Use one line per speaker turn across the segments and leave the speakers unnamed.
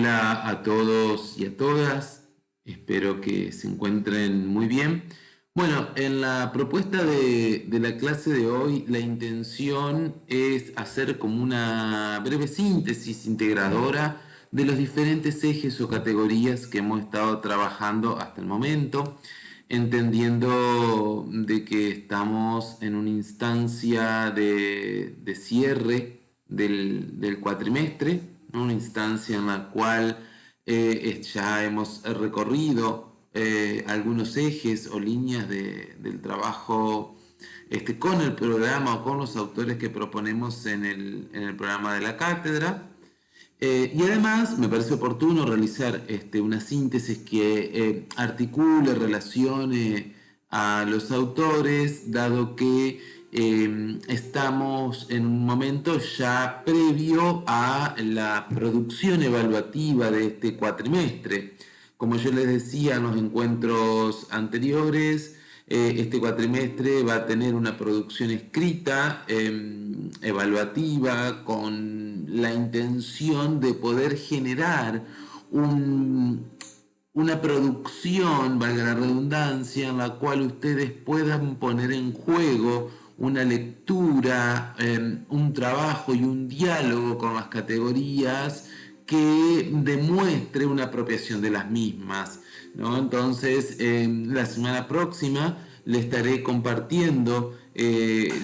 Hola a todos y a todas, espero que se encuentren muy bien. Bueno, en la propuesta de la clase de hoy, la intención es hacer como una breve síntesis integradora de los diferentes ejes o categorías que hemos estado trabajando hasta el momento, entendiendo de que estamos en una instancia de cierre del cuatrimestre, ¿no? Una instancia en la cual ya hemos recorrido algunos ejes o líneas del trabajo con el programa o con los autores que proponemos en el programa de la cátedra. Y además me parece oportuno realizar una síntesis que articule, relacione a los autores, dado que estamos en un momento ya previo a la producción evaluativa de este cuatrimestre. Como yo les decía en los encuentros anteriores, este cuatrimestre va a tener una producción escrita, evaluativa, con la intención de poder generar una producción, valga la redundancia, en la cual ustedes puedan poner en juego una lectura, un trabajo y un diálogo con las categorías que demuestre una apropiación de las mismas, ¿no? Entonces, la semana próxima le estaré compartiendo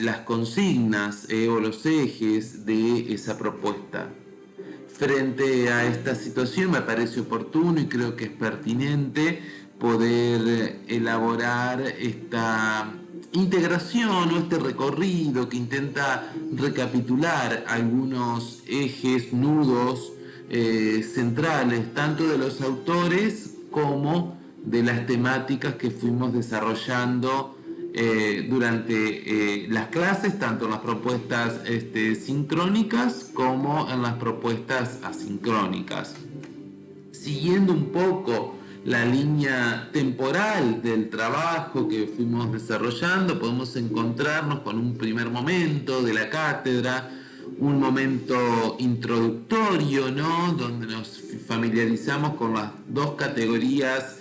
las consignas o los ejes de esa propuesta. Frente a esta situación me parece oportuno y creo que es pertinente poder elaborar esta integración o este recorrido que intenta recapitular algunos ejes, nudos centrales, tanto de los autores como de las temáticas que fuimos desarrollando durante las clases, tanto en las propuestas sincrónicas como en las propuestas asincrónicas. Siguiendo un poco la línea temporal del trabajo que fuimos desarrollando, podemos encontrarnos con un primer momento de la cátedra, un momento introductorio, ¿no? Donde nos familiarizamos con las dos categorías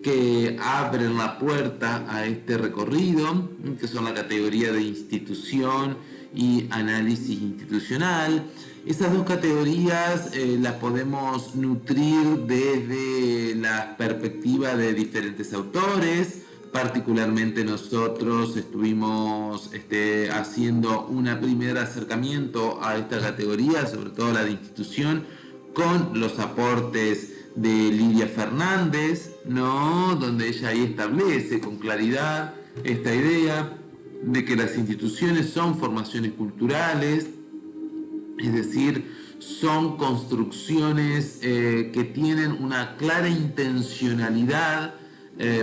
que abren la puerta a este recorrido, que son la categoría de institución y análisis institucional. Esas dos categorías las podemos nutrir desde la perspectiva de diferentes autores. Particularmente nosotros estuvimos haciendo un primer acercamiento a esta categoría, sobre todo la de institución, con los aportes de Lidia Fernández, ¿no? Donde ella ahí establece con claridad esta idea de que las instituciones son formaciones culturales, es decir, son construcciones que tienen una clara intencionalidad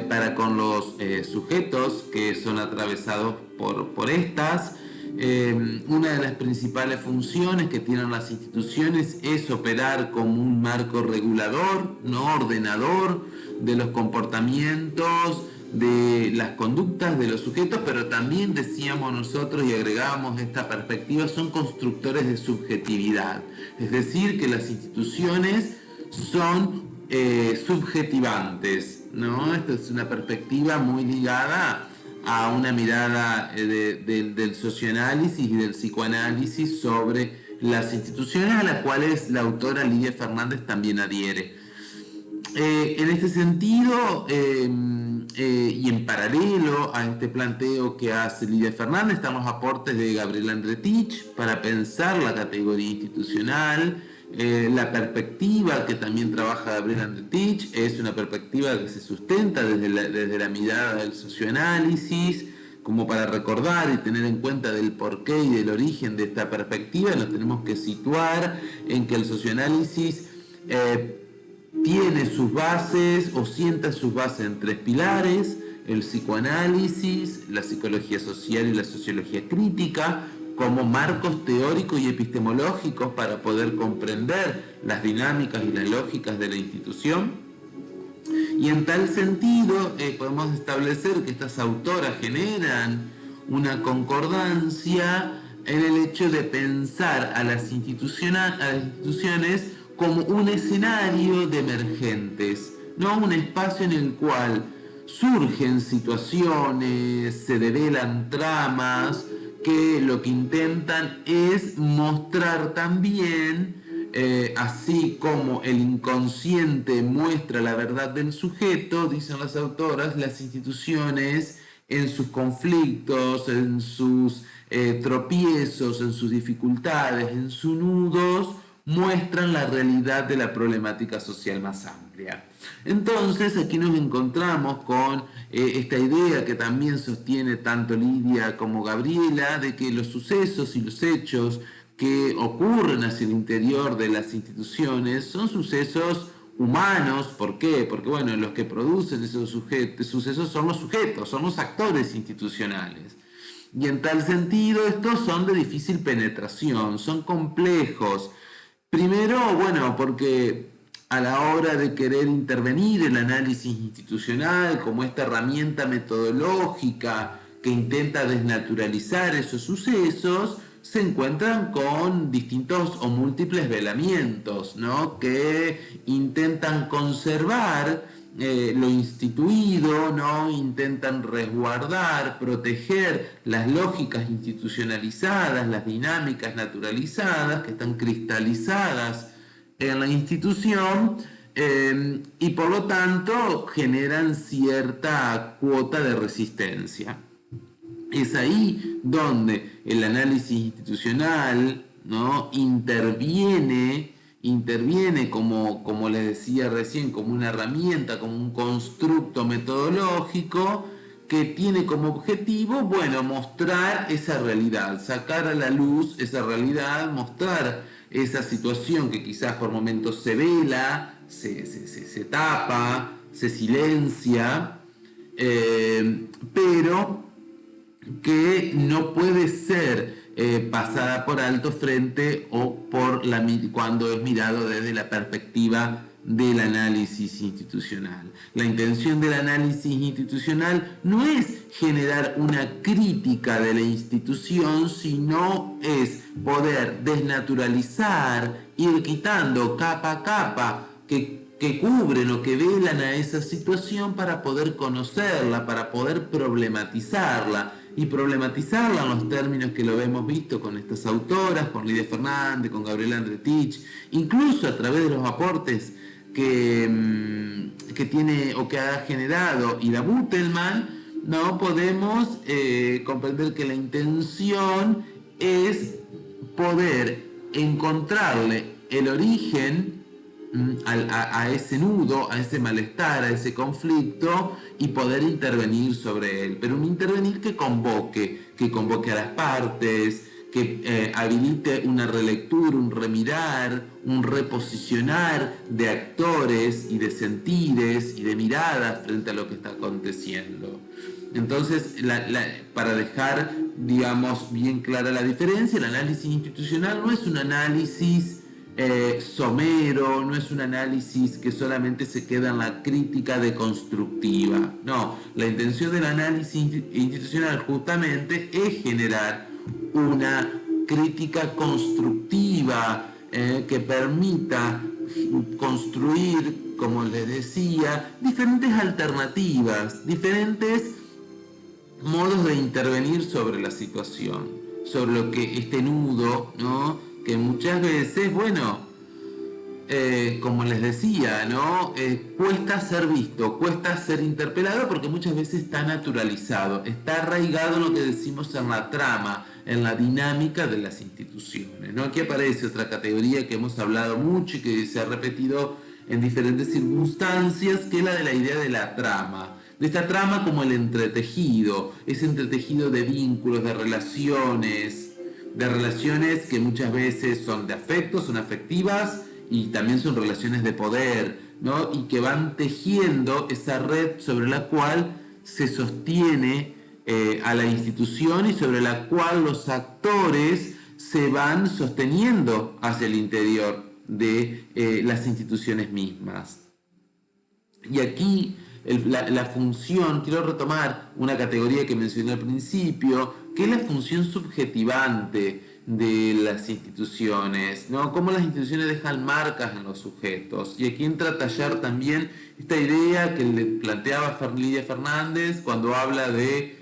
para con los sujetos que son atravesados por estas. Una de las principales funciones que tienen las instituciones es operar como un marco regulador, no ordenador de los comportamientos, de las conductas de los sujetos, pero también decíamos nosotros y agregábamos esta perspectiva, son constructores de subjetividad, es decir, que las instituciones son subjetivantes, ¿no? Esta es una perspectiva muy ligada a una mirada del socioanálisis y del psicoanálisis sobre las instituciones, a las cuales la autora Lidia Fernández también adhiere. En este sentido, y en paralelo a este planteo que hace Lidia Fernández, están los aportes de Gabriela Andretich para pensar la categoría institucional. La perspectiva que también trabaja Gabriela Andretich es una perspectiva que se sustenta desde la mirada del socioanálisis, como para recordar y tener en cuenta del porqué y del origen de esta perspectiva. Nos tenemos que situar en que el socioanálisis tiene sus bases o sienta sus bases en tres pilares: el psicoanálisis, la psicología social y la sociología crítica, como marcos teóricos y epistemológicos para poder comprender las dinámicas y las lógicas de la institución. Y en tal sentido podemos establecer que estas autoras generan una concordancia en el hecho de pensar a las instituciones como un escenario de emergentes, ¿no? Un espacio en el cual surgen situaciones, se develan tramas que lo que intentan es mostrar también, así como el inconsciente muestra la verdad del sujeto, dicen las autoras, las instituciones en sus conflictos, en sus tropiezos, en sus dificultades, en sus nudos, muestran la realidad de la problemática social más amplia. Entonces aquí nos encontramos con esta idea que también sostiene tanto Lidia como Gabriela, de que los sucesos y los hechos que ocurren hacia el interior de las instituciones son sucesos humanos. ¿Por qué? Porque bueno, los que producen esos sucesos son los sujetos, son los actores institucionales. Y en tal sentido estos son de difícil penetración, son complejos. Primero, bueno, porque a la hora de querer intervenir el análisis institucional como esta herramienta metodológica que intenta desnaturalizar esos sucesos, se encuentran con distintos o múltiples velamientos, ¿no? Que intentan conservar lo instituido, ¿no? Intentan resguardar, proteger las lógicas institucionalizadas, las dinámicas naturalizadas que están cristalizadas en la institución, y por lo tanto generan cierta cuota de resistencia. Es ahí donde el análisis institucional, ¿no? interviene como les decía recién, como una herramienta, como un constructo metodológico que tiene como objetivo, bueno, mostrar esa realidad, sacar a la luz esa realidad, mostrar esa situación que quizás por momentos se vela, se tapa, se silencia, pero que no puede ser pasada por alto frente o cuando es mirado desde la perspectiva del análisis institucional. La intención del análisis institucional no es generar una crítica de la institución, sino es poder desnaturalizar, ir quitando capa a capa que cubren o que velan a esa situación para poder conocerla, para poder problematizarla, y problematizarla en los términos que lo hemos visto con estas autoras, con Lidia Fernández, con Gabriela Andretich, incluso a través de los aportes que tiene o que ha generado Ida Butelman, no podemos comprender que la intención es poder encontrarle el origen a ese nudo, a ese malestar, a ese conflicto, y poder intervenir sobre él, pero un intervenir que convoque a las partes, que habilite una relectura, un remirar, un reposicionar de actores y de sentires y de miradas frente a lo que está aconteciendo. Entonces, para dejar, digamos, bien clara la diferencia, el análisis institucional no es un análisis somero, no es un análisis que solamente se queda en la crítica deconstructiva. No, la intención del análisis institucional justamente es generar una crítica constructiva que permita construir, como les decía, diferentes alternativas, diferentes modos de intervenir sobre la situación, sobre lo que este nudo, ¿no? Que muchas veces, bueno, como les decía, ¿no? Cuesta ser visto, cuesta ser interpelado, porque muchas veces está naturalizado, está arraigado en lo que decimos en la trama, en la dinámica de las instituciones, ¿no? Aquí aparece otra categoría que hemos hablado mucho y que se ha repetido en diferentes circunstancias, que es la de la idea de la trama. De esta trama como el entretejido, ese entretejido de vínculos, de relaciones que muchas veces son de afecto, son afectivas, y también son relaciones de poder, ¿no? Y que van tejiendo esa red sobre la cual se sostiene a la institución y sobre la cual los actores se van sosteniendo hacia el interior de las instituciones mismas. Y aquí la función, quiero retomar una categoría que mencioné al principio, que qué la función subjetivante de las instituciones, ¿no? Cómo las instituciones dejan marcas en los sujetos. Y aquí entra a tallar también esta idea que le planteaba Lidia Fernández cuando habla de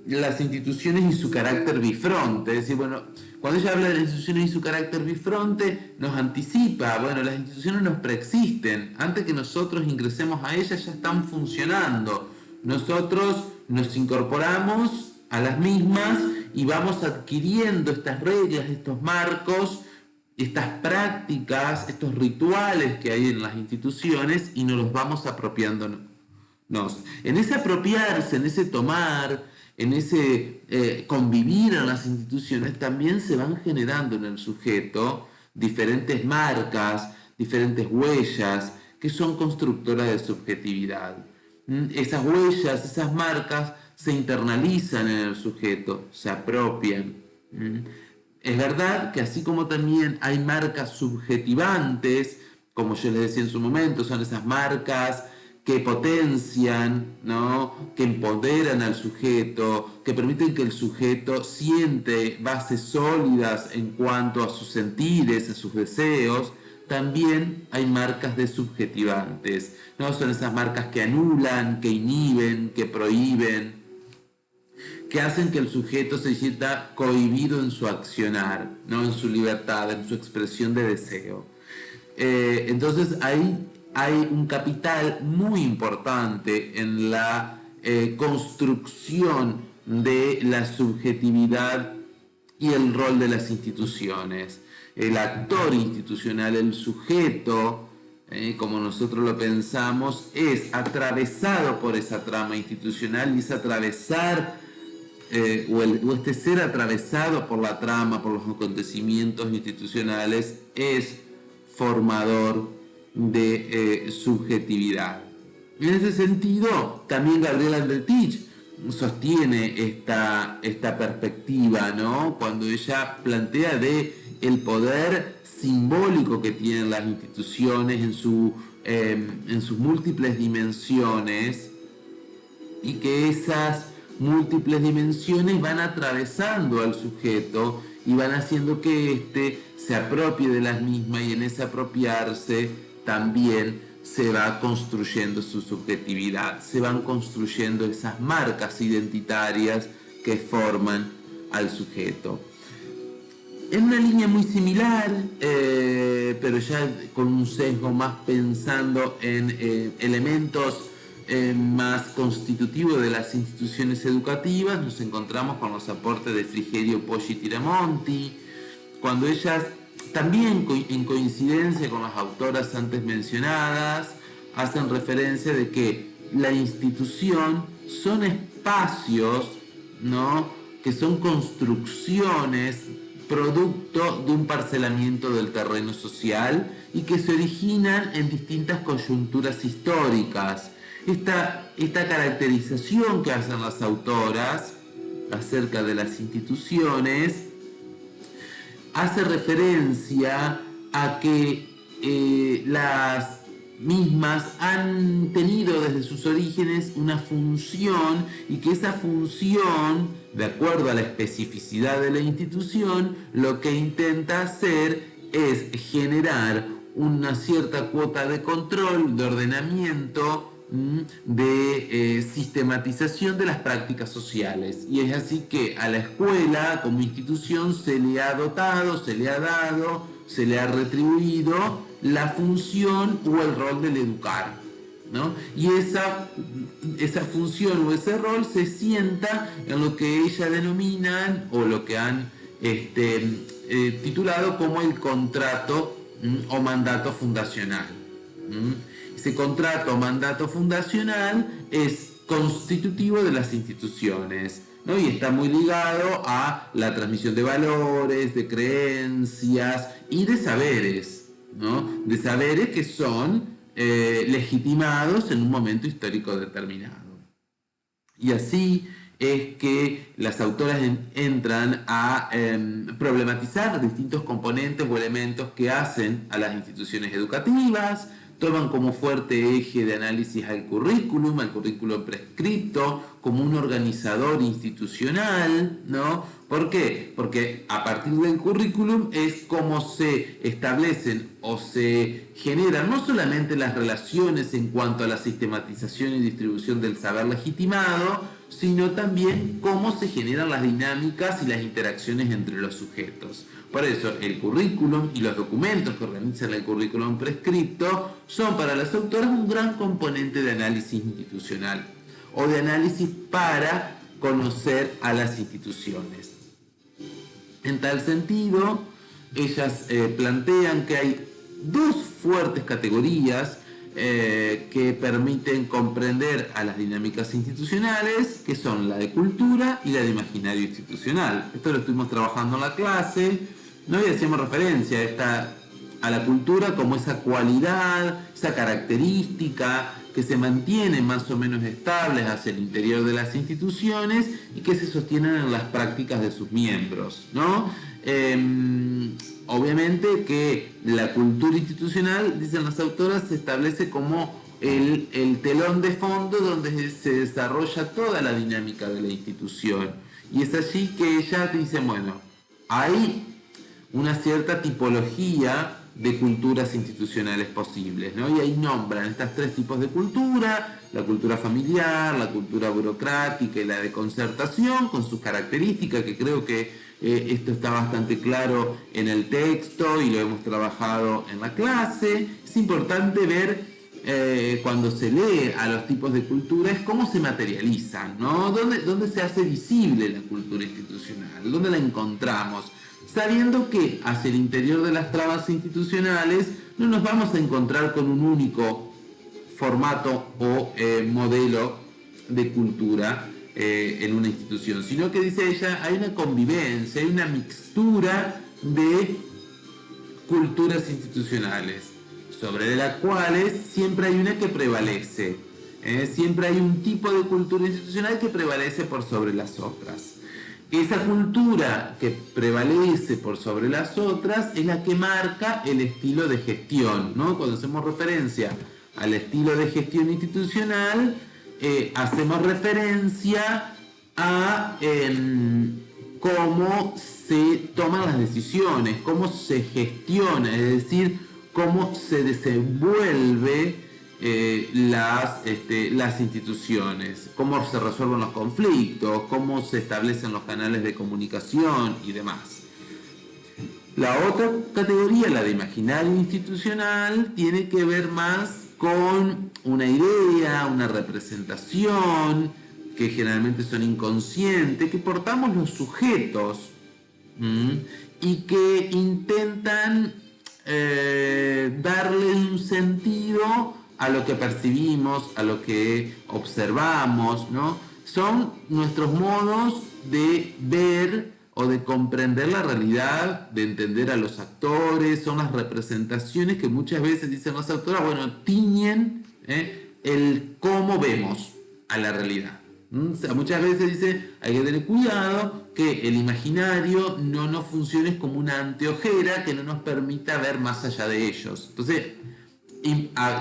las instituciones y su carácter bifronte. Es decir, bueno, cuando ella habla de las instituciones y su carácter bifronte, nos anticipa, bueno, las instituciones nos preexisten. Antes que nosotros ingresemos a ellas ya están funcionando. Nosotros nos incorporamos a las mismas y vamos adquiriendo estas reglas, estos marcos, estas prácticas, estos rituales que hay en las instituciones y nos los vamos apropiándonos. En ese apropiarse, en ese tomar, en ese convivir en las instituciones, también se van generando en el sujeto diferentes marcas, diferentes huellas que son constructoras de subjetividad. Esas huellas, esas marcas se internalizan en el sujeto, se apropian. Es verdad que así como también hay marcas subjetivantes, como yo les decía en su momento, son esas marcas que potencian, ¿no? Que empoderan al sujeto, que permiten que el sujeto siente bases sólidas en cuanto a sus sentires, a sus deseos. También hay marcas desubjetivantes, ¿no? Son esas marcas que anulan, que inhiben, que prohíben, que hacen que el sujeto se sienta cohibido en su accionar, ¿no? En su libertad, en su expresión de deseo. Entonces ahí hay un capital muy importante en la construcción de la subjetividad y el rol de las instituciones. El actor institucional, el sujeto, como nosotros lo pensamos, es atravesado por esa trama institucional y es atravesar o este ser atravesado por la trama, por los acontecimientos institucionales, es formador de subjetividad. En ese sentido, también Gabriela Albertich sostiene esta perspectiva, ¿no? Cuando ella plantea de el poder simbólico que tienen las instituciones en sus múltiples dimensiones, y que esas múltiples dimensiones van atravesando al sujeto y van haciendo que éste se apropie de las mismas, y en ese apropiarse también se va construyendo su subjetividad, se van construyendo esas marcas identitarias que forman al sujeto. En una línea muy similar, pero ya con un sesgo más pensando en elementos más constitutivos de las instituciones educativas, nos encontramos con los aportes de Frigerio Poggi Tiramonti, cuando ellas, también en coincidencia con las autoras antes mencionadas, hacen referencia de que la institución son espacios, ¿no?, que son construcciones producto de un parcelamiento del terreno social y que se originan en distintas coyunturas históricas. Esta caracterización que hacen las autoras acerca de las instituciones hace referencia a que las mismas han tenido desde sus orígenes una función, y que esa función, de acuerdo a la especificidad de la institución, lo que intenta hacer es generar una cierta cuota de control, de ordenamiento, de sistematización de las prácticas sociales. Y es así que a la escuela como institución se le ha dotado, se le ha dado, se le ha retribuido la función o el rol del educar, ¿no? Y esa función o ese rol se sienta en lo que ellas denominan, o lo que han titulado como el contrato o mandato fundacional. Ese contrato o mandato fundacional es constitutivo de las instituciones, ¿no? Y está muy ligado a la transmisión de valores, de creencias y de saberes, ¿no? De saberes que son legitimados en un momento histórico determinado. Y así es que las autoras entran a problematizar distintos componentes o elementos que hacen a las instituciones educativas, toman como fuerte eje de análisis al currículum prescripto, como un organizador institucional, ¿no? ¿Por qué? Porque a partir del currículum es como se establecen o se generan no solamente las relaciones en cuanto a la sistematización y distribución del saber legitimado, sino también cómo se generan las dinámicas y las interacciones entre los sujetos. Por eso, el currículum y los documentos que organizan el currículum prescripto son para las autoras un gran componente de análisis institucional o de análisis para conocer a las instituciones. En tal sentido, ellas plantean que hay dos fuertes categorías que permiten comprender a las dinámicas institucionales, que son la de cultura y la de imaginario institucional. Esto lo estuvimos trabajando en la clase, ¿no? Y hacíamos referencia a la cultura como esa cualidad, esa característica que se mantiene más o menos estables hacia el interior de las instituciones y que se sostienen en las prácticas de sus miembros, ¿no? Obviamente que la cultura institucional, dicen las autoras, se establece como el telón de fondo donde se desarrolla toda la dinámica de la institución. Y es allí que ellas dicen, bueno, hay una cierta tipología de culturas institucionales posibles, ¿no? Y ahí nombran estos tres tipos de cultura: la cultura familiar, la cultura burocrática y la de concertación, con sus características, que creo que esto está bastante claro en el texto y lo hemos trabajado en la clase. Es importante ver cuando se lee a los tipos de culturas cómo se materializan, ¿no? ¿Dónde se hace visible la cultura institucional? ¿Dónde la encontramos? Sabiendo que hacia el interior de las tramas institucionales no nos vamos a encontrar con un único formato o modelo de cultura en una institución, sino que, dice ella, hay una convivencia, hay una mixtura de culturas institucionales, sobre las cuales siempre hay una que prevalece, siempre hay un tipo de cultura institucional que prevalece por sobre las otras. Esa cultura que prevalece por sobre las otras es la que marca el estilo de gestión, ¿no? Cuando hacemos referencia al estilo de gestión institucional, hacemos referencia a cómo se toman las decisiones, cómo se gestiona, es decir, cómo se desenvuelve las instituciones, cómo se resuelven los conflictos, cómo se establecen los canales de comunicación y demás. La otra categoría, la de imaginario institucional, tiene que ver más con una idea, una representación, que generalmente son inconscientes, que portamos los sujetos y que intentan darle un sentido a lo que percibimos, a lo que observamos, ¿no? Son nuestros modos de ver o de comprender la realidad, de entender a los actores, son las representaciones que muchas veces, dicen las autoras, bueno, tiñen el cómo vemos a la realidad. O sea, muchas veces dice, hay que tener cuidado que el imaginario no nos funcione como una anteojera que no nos permita ver más allá de ellos. Entonces,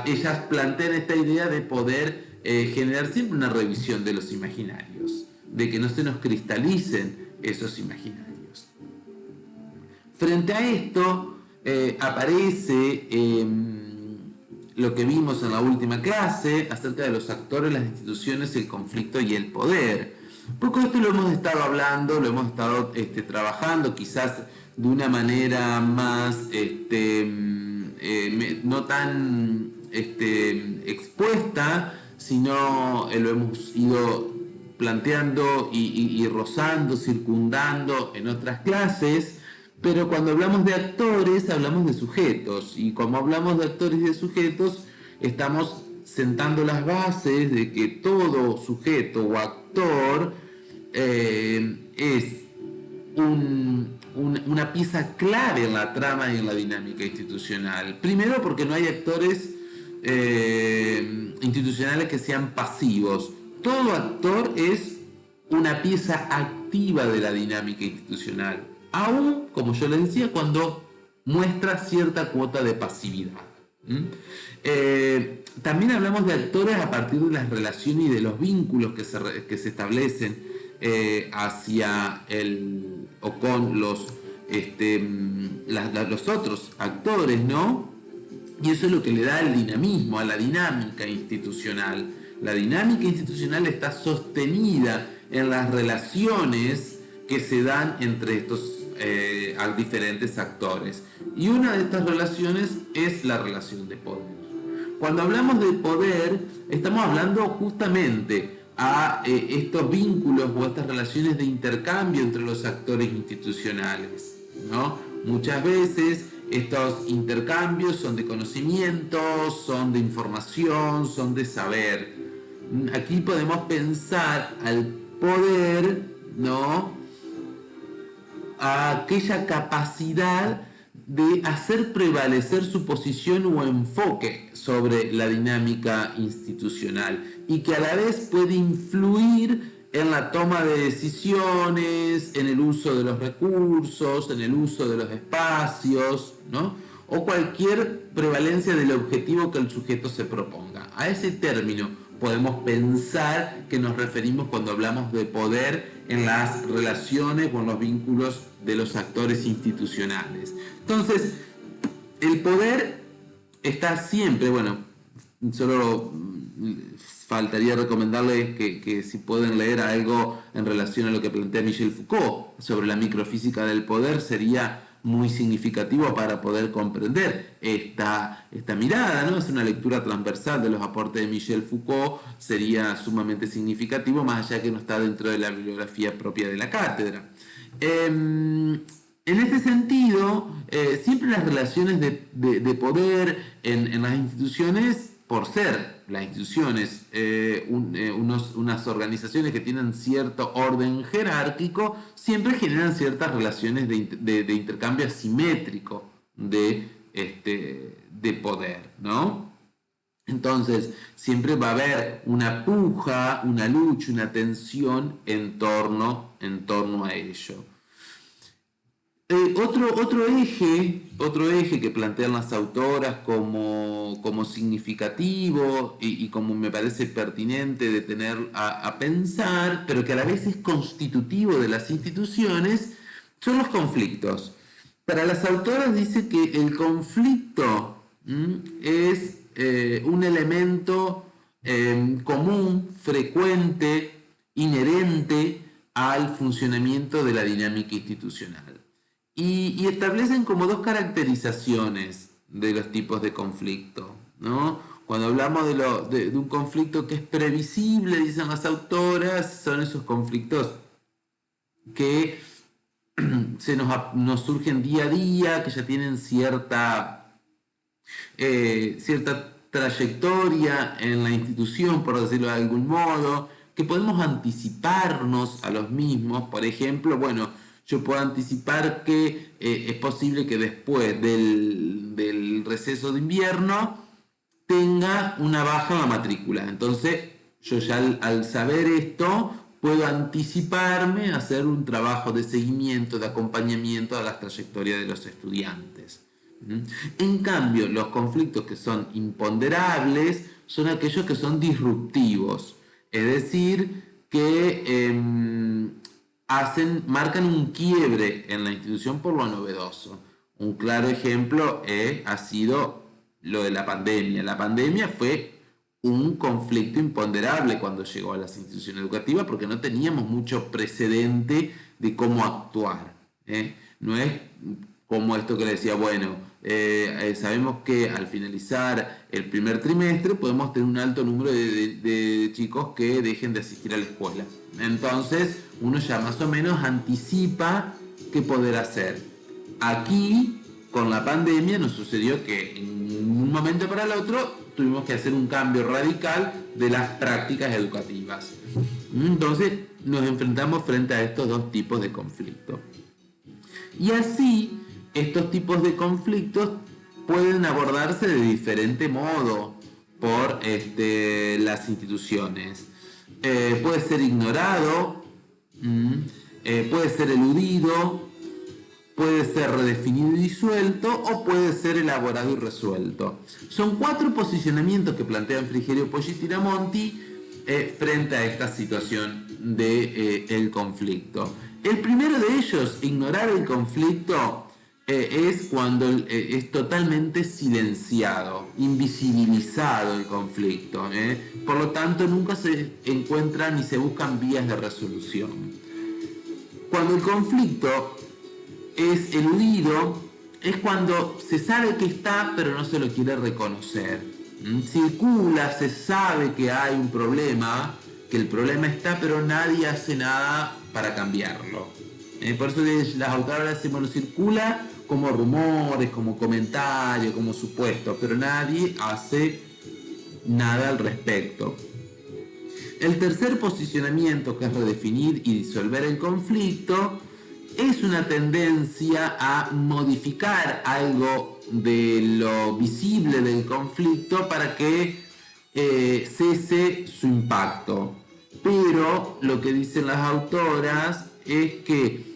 ellas plantean esta idea de poder generar siempre una revisión de los imaginarios, de que no se nos cristalicen esos imaginarios. Frente a esto aparece lo que vimos en la última clase acerca de los actores, las instituciones, el conflicto y el poder. Porque esto lo hemos estado hablando, lo hemos estado trabajando quizás de una manera más no tan expuesta, sino lo hemos ido planteando y rozando, circundando en otras clases. Pero cuando hablamos de actores, hablamos de sujetos, y como hablamos de actores y de sujetos, estamos sentando las bases de que todo sujeto o actor es una pieza clave en la trama y en la dinámica institucional. Primero, porque no hay actores institucionales que sean pasivos. Todo actor es una pieza activa de la dinámica institucional, aún, como yo les decía, cuando muestra cierta cuota de pasividad. ¿Mm? También hablamos de actores a partir de las relaciones y de los vínculos que se establecen hacia el o con los otros actores, ¿no? Y eso es lo que le da el dinamismo a la dinámica institucional. La dinámica institucional está sostenida en las relaciones que se dan entre estos diferentes actores. Y una de estas relaciones es la relación de poder. Cuando hablamos de poder, estamos hablando justamente a estos vínculos o estas relaciones de intercambio entre los actores institucionales, ¿no? Muchas veces estos intercambios son de conocimiento, son de información, son de saber. Aquí podemos pensar al poder, ¿no? A aquella capacidad de hacer prevalecer su posición o enfoque sobre la dinámica institucional y que a la vez puede influir en la toma de decisiones, en el uso de los recursos, en el uso de los espacios, ¿no? O cualquier prevalencia del objetivo que el sujeto se proponga. A ese término podemos pensar que nos referimos cuando hablamos de poder en las relaciones o en los vínculos de los actores institucionales. Entonces, el poder está siempre, bueno, solo faltaría recomendarles que si pueden leer algo en relación a lo que plantea Michel Foucault sobre la microfísica del poder, sería muy significativo para poder comprender esta mirada, ¿no? Es una lectura transversal de los aportes de Michel Foucault, sería sumamente significativo, más allá que no está dentro de la bibliografía propia de la cátedra. En este sentido, siempre las relaciones de poder en las instituciones, por ser las instituciones unas organizaciones que tienen cierto orden jerárquico, siempre generan ciertas relaciones de intercambio asimétrico de poder, ¿no? Entonces, siempre va a haber una puja, una lucha, una tensión en torno a ello. Otro eje que plantean las autoras como significativo y como me parece pertinente de tener a pensar, pero que a la vez es constitutivo de las instituciones, son los conflictos. Para las autoras dice que el conflicto es un elemento común, frecuente, inherente al funcionamiento de la dinámica institucional. Y establecen como dos caracterizaciones de los tipos de conflicto, ¿no? Cuando hablamos de un conflicto que es previsible, dicen las autoras, son esos conflictos que nos surgen día a día, que ya tienen cierta trayectoria en la institución, por decirlo de algún modo, que podemos anticiparnos a los mismos. Por ejemplo, bueno, yo puedo anticipar que es posible que después del receso de invierno tenga una baja en la matrícula. Entonces, yo ya al saber esto, puedo anticiparme a hacer un trabajo de seguimiento, de acompañamiento a las trayectorias de los estudiantes. En cambio, los conflictos que son imponderables son aquellos que son disruptivos, es decir, que marcan un quiebre en la institución por lo novedoso. Un claro ejemplo ha sido lo de la pandemia. La pandemia fue un conflicto imponderable cuando llegó a las instituciones educativas porque no teníamos mucho precedente de cómo actuar. No es como esto que le decía, bueno, sabemos que al finalizar el primer trimestre podemos tener un alto número de chicos que dejen de asistir a la escuela. Entonces uno ya más o menos anticipa qué poder hacer. Aquí, con la pandemia, nos sucedió que en un momento para el otro tuvimos que hacer un cambio radical de las prácticas educativas. Entonces nos enfrentamos frente a estos dos tipos de conflictos. Y así, estos tipos de conflictos pueden abordarse de diferente modo por las instituciones. Puede ser ignorado, puede ser eludido puede ser redefinido y disuelto o puede ser elaborado y resuelto. Son 4 posicionamientos que plantean Frigerio, Poggi y Tiramonti frente a esta situación del conflicto. El primero de ellos, ignorar el conflicto, es cuando es totalmente silenciado, invisibilizado el conflicto. Por lo tanto, nunca se encuentran ni se buscan vías de resolución. Cuando el conflicto es eludido, es cuando se sabe que está, pero no se lo quiere reconocer. Circula, se sabe que hay un problema, que el problema está, pero nadie hace nada para cambiarlo. Por eso las autoras dicen, bueno, circula como rumores, como comentarios, como supuestos, pero nadie hace nada al respecto. El tercer posicionamiento, que es redefinir y disolver el conflicto, es una tendencia a modificar algo de lo visible del conflicto para que cese su impacto. Pero lo que dicen las autoras es que,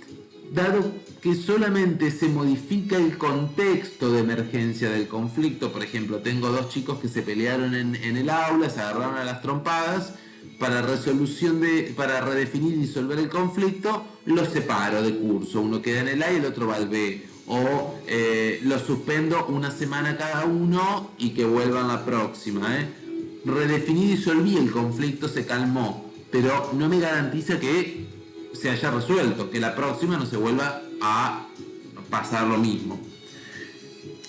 dado que solamente se modifica el contexto de emergencia del conflicto, por ejemplo, tengo 2 chicos que se pelearon en el aula, se agarraron a las trompadas, para redefinir y disolver el conflicto, los separo de curso, uno queda en el A y el otro va al B, o los suspendo una semana cada uno y que vuelvan la próxima. Redefiní y disolví el conflicto, se calmó, pero no me garantiza que se haya resuelto, que la próxima no se vuelva a pasar lo mismo.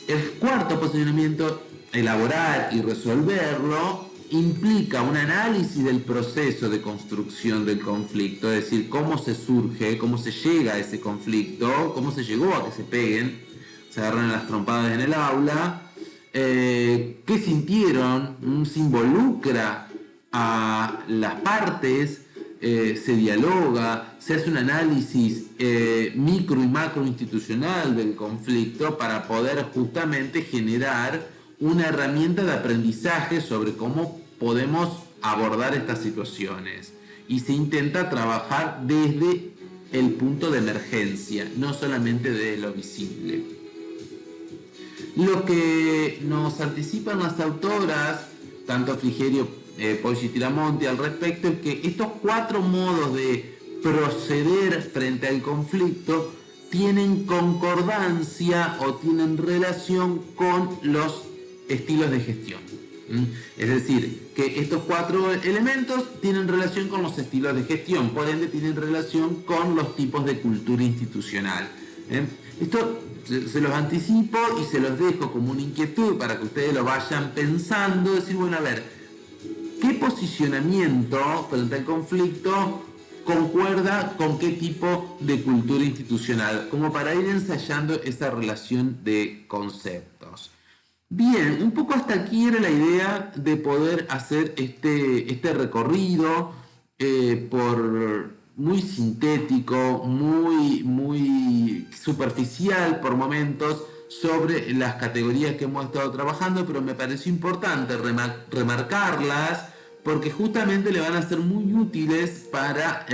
El cuarto posicionamiento, elaborar y resolverlo, implica un análisis del proceso de construcción del conflicto, es decir, cómo se surge, cómo se llega a ese conflicto, cómo se llegó a que se peguen, se agarran las trompadas en el aula, qué sintieron, se involucra a las partes, se dialoga, se hace un análisis micro y macro institucional del conflicto para poder justamente generar una herramienta de aprendizaje sobre cómo podemos abordar estas situaciones, y se intenta trabajar desde el punto de emergencia, no solamente de lo visible. Lo que nos anticipan las autoras, tanto Frigerio, Poggi y Tiramonti, al respecto, es que estos 4 modos de proceder frente al conflicto tienen concordancia o tienen relación con los estilos de gestión. Es decir, que estos 4 elementos tienen relación con los estilos de gestión, por ende tienen relación con los tipos de cultura institucional. Esto se los anticipo y se los dejo como una inquietud para que ustedes lo vayan pensando, decir, bueno, a ver, ¿qué posicionamiento frente al conflicto concuerda con qué tipo de cultura institucional? Como para ir ensayando esa relación de conceptos. Bien, un poco hasta aquí era la idea de poder hacer este recorrido muy sintético, muy superficial por momentos sobre las categorías que hemos estado trabajando, pero me pareció importante remarcarlas porque justamente le van a ser muy útiles para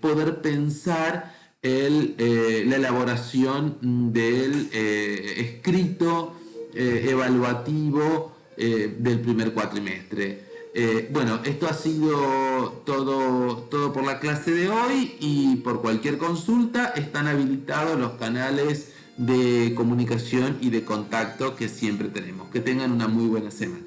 poder pensar la elaboración del escrito evaluativo del primer cuatrimestre. Bueno, esto ha sido todo por la clase de hoy, y por cualquier consulta están habilitados los canales de comunicación y de contacto que siempre tenemos. Que tengan una muy buena semana.